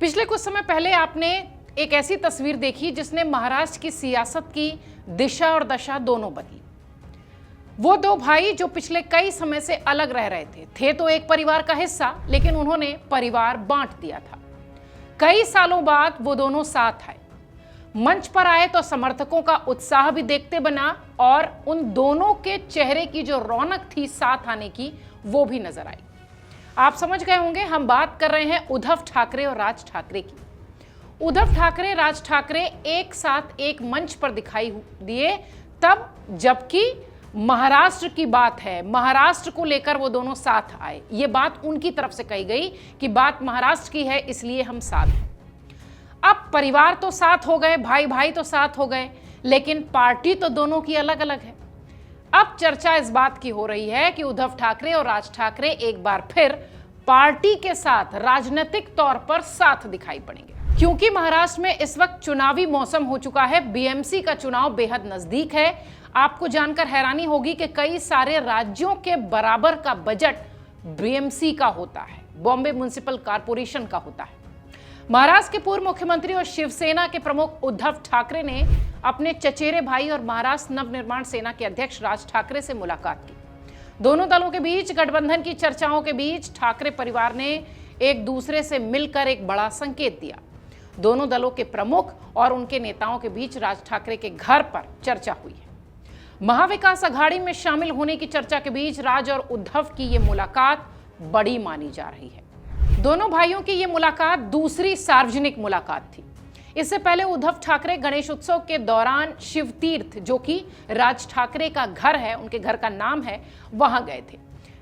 पिछले कुछ समय पहले आपने एक ऐसी तस्वीर देखी जिसने महाराष्ट्र की सियासत की दिशा और दशा दोनों बदली। वो दो भाई जो पिछले कई समय से अलग रह रहे थे तो एक परिवार का हिस्सा, लेकिन उन्होंने परिवार बांट दिया था। कई सालों बाद वो दोनों साथ आए, मंच पर आए तो समर्थकों का उत्साह भी देखते बना और उन दोनों के चेहरे की जो रौनक थी साथ आने की, वो भी नजर आई। आप समझ गए होंगे, हम बात कर रहे हैं उद्धव ठाकरे और राज ठाकरे की। उद्धव ठाकरे, राज ठाकरे एक साथ एक मंच पर दिखाई दिए तब, जबकि महाराष्ट्र की बात है, महाराष्ट्र को लेकर वो दोनों साथ आए। ये बात उनकी तरफ से कही गई कि बात महाराष्ट्र की है, इसलिए हम साथ हैं। अब परिवार तो साथ हो गए, भाई भाई तो साथ हो गए, लेकिन पार्टी तो दोनों की अलग अलग है। अब चर्चा इस बात की हो रही है कि उद्धव ठाकरे और राज ठाकरे एक बार फिर पार्टी के साथ राजनीतिक तौर पर साथ दिखाई पड़ेंगे, क्योंकि महाराष्ट्र में इस वक्त चुनावी मौसम हो चुका है। बीएमसी का चुनाव बेहद नजदीक है। आपको जानकर हैरानी होगी कि कई सारे राज्यों के बराबर का बजट बीएमसी का होता है, बॉम्बे म्युनिसिपल कॉर्पोरेशन का होता है। महाराष्ट्र के पूर्व मुख्यमंत्री और शिवसेना के प्रमुख उद्धव ठाकरे ने अपने चचेरे भाई और महाराष्ट्र नवनिर्माण सेना के अध्यक्ष राज ठाकरे से मुलाकात की। दोनों दलों के बीच गठबंधन की चर्चाओं के बीच ठाकरे परिवार ने एक दूसरे से मिलकर एक बड़ा संकेत दिया। दोनों दलों के प्रमुख और उनके नेताओं के बीच राज ठाकरे के घर पर चर्चा हुई है। महाविकास अघाड़ी में शामिल होने की चर्चा के बीच राज और उद्धव की ये मुलाकात बड़ी मानी जा रही है। दोनों भाइयों की यह मुलाकात दूसरी सार्वजनिक मुलाकात थी। इससे पहले उद्धव ठाकरे गणेश उत्सव के दौरान शिवतीर्थ, जो कि राज ठाकरे का घर है, उनके घर का नाम है, वहां गए थे।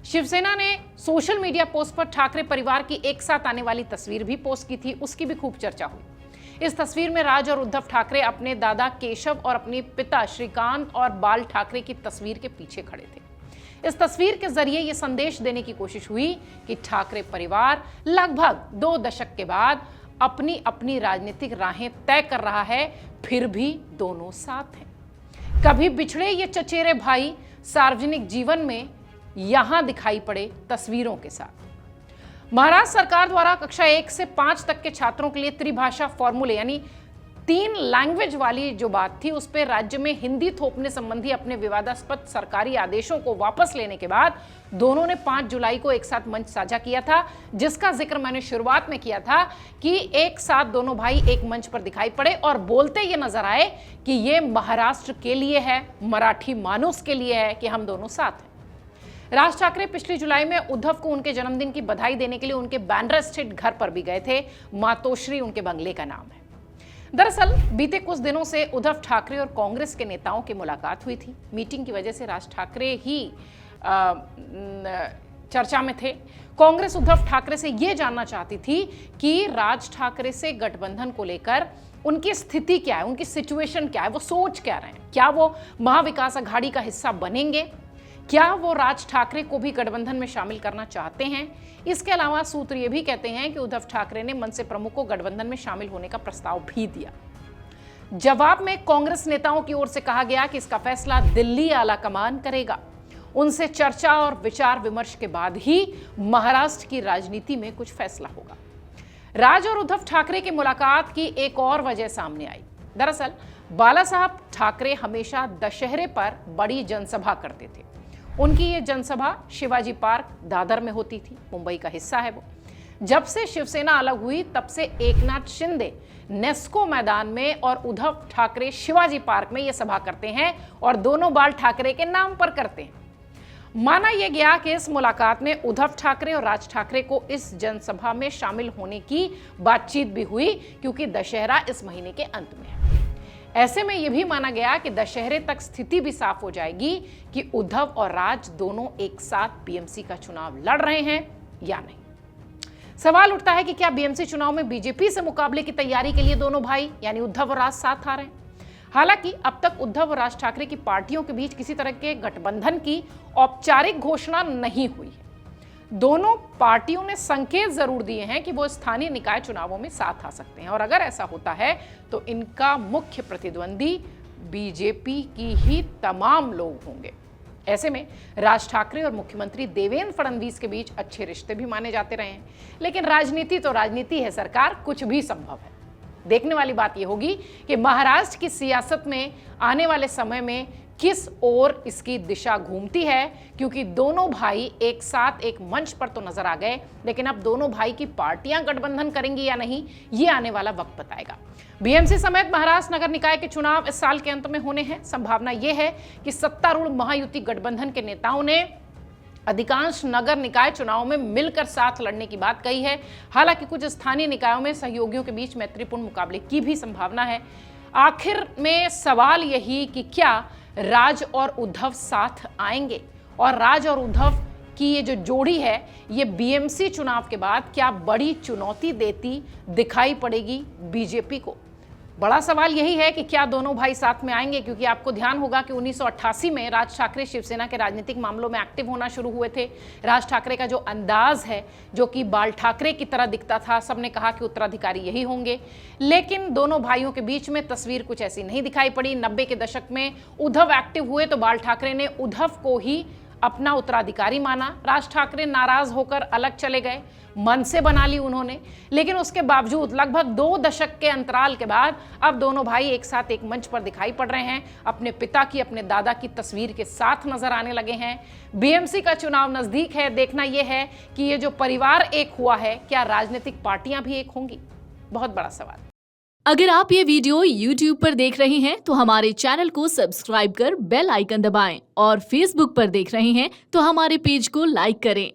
शिवसेना ने सोशल मीडिया पोस्ट पर ठाकरे परिवार की एक साथ आने वाली तस्वीर भी पोस्ट की थी, उसकी भी खूब चर्चा हुई। इस तस्वीर में राज और उद्धव ठाकरे अपने दादा केशव और अपने पिता श्रीकांत और बाल ठाकरे की तस्वीर के पीछे खड़े थे। इस तस्वीर के जरिए यह संदेश देने की कोशिश हुई कि ठाकरे परिवार लगभग 2 दशक के बाद अपनी अपनी राजनीतिक राहें तय कर रहा है, फिर भी दोनों साथ हैं। कभी बिछड़े ये चचेरे भाई सार्वजनिक जीवन में यहां दिखाई पड़े तस्वीरों के साथ। महाराष्ट्र सरकार द्वारा कक्षा 1 से 5 तक के छात्रों के लिए त्रिभाषा फॉर्मूले यानी 3 लैंग्वेज वाली जो बात थी, उस पर राज्य में हिंदी थोपने संबंधी अपने विवादास्पद सरकारी आदेशों को वापस लेने के बाद दोनों ने 5 जुलाई को एक साथ मंच साझा किया था, जिसका जिक्र मैंने शुरुआत में किया था कि एक साथ दोनों भाई एक मंच पर दिखाई पड़े और बोलते ये नजर आए कि ये महाराष्ट्र के लिए है, मराठी मानुस के लिए है कि हम दोनों साथ हैं। राज ठाकरे पिछली जुलाई में उद्धव को उनके जन्मदिन की बधाई देने के लिए उनके बांद्रा स्थित घर पर भी गए थे। मातोश्री उनके बंगले का नाम है। दरअसल बीते कुछ दिनों से उद्धव ठाकरे और कांग्रेस के नेताओं की मुलाकात हुई थी। मीटिंग की वजह से राज ठाकरे ही चर्चा में थे। कांग्रेस उद्धव ठाकरे से यह जानना चाहती थी कि राज ठाकरे से गठबंधन को लेकर उनकी स्थिति क्या है, उनकी सिचुएशन क्या है, वो सोच क्या रहे हैं। क्या वो महाविकास अघाड़ी का हिस्सा बनेंगे? क्या वो राज ठाकरे को भी गठबंधन में शामिल करना चाहते हैं? इसके अलावा सूत्र ये भी कहते हैं कि उद्धव ठाकरे ने मनसे प्रमुख को गठबंधन में शामिल होने का प्रस्ताव भी दिया। जवाब में कांग्रेस नेताओं की ओर से कहा गया कि इसका फैसला दिल्ली आला कमान करेगा। उनसे चर्चा और विचार विमर्श के बाद ही महाराष्ट्र की राजनीति में कुछ फैसला होगा। राज और उद्धव ठाकरे की मुलाकात की एक और वजह सामने आई। दरअसल बाला साहब ठाकरे हमेशा दशहरे पर बड़ी जनसभा करते थे। उनकी ये जनसभा शिवाजी पार्क दादर में होती थी, मुंबई का हिस्सा है वो। जब से शिवसेना अलग हुई तब से एकनाथ शिंदे नेस्को मैदान में और उद्धव ठाकरे शिवाजी पार्क में ये सभा करते हैं और दोनों बाल ठाकरे के नाम पर करते हैं। माना यह गया कि इस मुलाकात में उद्धव ठाकरे और राज ठाकरे को इस जनसभा में शामिल होने की बातचीत भी हुई, क्योंकि दशहरा इस महीने के अंत में है। ऐसे में यह भी माना गया कि दशहरे तक स्थिति भी साफ हो जाएगी कि उद्धव और राज दोनों एक साथ बीएमसी का चुनाव लड़ रहे हैं या नहीं। सवाल उठता है कि क्या बीएमसी चुनाव में बीजेपी से मुकाबले की तैयारी के लिए दोनों भाई यानी उद्धव और राज साथ आ रहे हैं? हालांकि अब तक उद्धव और राज ठाकरे की पार्टियों के बीच किसी तरह के गठबंधन की औपचारिक घोषणा नहीं हुई है। दोनों पार्टियों ने संकेत जरूर दिए हैं कि वो स्थानीय निकाय चुनावों में साथ आ सकते हैं, और अगर ऐसा होता है तो इनका मुख्य प्रतिद्वंदी बीजेपी की ही तमाम लोग होंगे। ऐसे में राज ठाकरे और मुख्यमंत्री देवेंद्र फडणवीस के बीच अच्छे रिश्ते भी माने जाते रहे हैं, लेकिन राजनीति तो राजनीति है सरकार, कुछ भी संभव है। देखने वाली बात यह होगी कि महाराष्ट्र की सियासत में आने वाले समय में किस ओर इसकी दिशा घूमती है, क्योंकि दोनों भाई एक साथ एक मंच पर तो नजर आ गए, लेकिन अब दोनों भाई की पार्टियां गठबंधन करेंगी या नहीं, ये आने वाला वक्त बताएगा। बीएमसी समेत महाराष्ट्र नगर निकाय के चुनाव इस साल के अंत में होने हैं। संभावना यह है कि सत्तारूढ़ महायुति गठबंधन के नेताओं ने अधिकांश नगर निकाय चुनाव में मिलकर साथ लड़ने की बात कही है। हालांकि कुछ स्थानीय निकायों में सहयोगियों के बीच मैत्रीपूर्ण मुकाबले की भी संभावना है। आखिर में सवाल यही कि क्या राज और उद्धव साथ आएंगे, और राज और उद्धव की ये जो जोड़ी है ये बीएमसी चुनाव के बाद क्या बड़ी चुनौती देती दिखाई पड़ेगी बीजेपी को। बड़ा सवाल यही है कि क्या दोनों भाई साथ में आएंगे, क्योंकि आपको ध्यान होगा कि 1988 में राज ठाकरे शिवसेना के राजनीतिक मामलों में एक्टिव होना शुरू हुए थे। राज ठाकरे का जो अंदाज है, जो कि बाल ठाकरे की तरह दिखता था, सबने कहा कि उत्तराधिकारी यही होंगे, लेकिन दोनों भाइयों के बीच में तस्वीर कुछ ऐसी नहीं दिखाई पड़ी। 90 के दशक में उद्धव एक्टिव हुए तो बाल ठाकरे ने उद्धव को ही अपना उत्तराधिकारी माना। राज ठाकरे नाराज होकर अलग चले गए, मन से बना ली उन्होंने, लेकिन उसके बावजूद लगभग 2 दशक के अंतराल के बाद अब दोनों भाई एक साथ एक मंच पर दिखाई पड़ रहे हैं, अपने पिता की, अपने दादा की तस्वीर के साथ नजर आने लगे हैं। बीएमसी का चुनाव नजदीक है, देखना यह है कि ये जो परिवार एक हुआ है, क्या राजनीतिक पार्टियां भी एक होंगी? बहुत बड़ा सवाल। अगर आप ये वीडियो YouTube पर देख रहे हैं तो हमारे चैनल को सब्सक्राइब कर बेल आइकन दबाएं, और Facebook पर देख रहे हैं तो हमारे पेज को लाइक करें।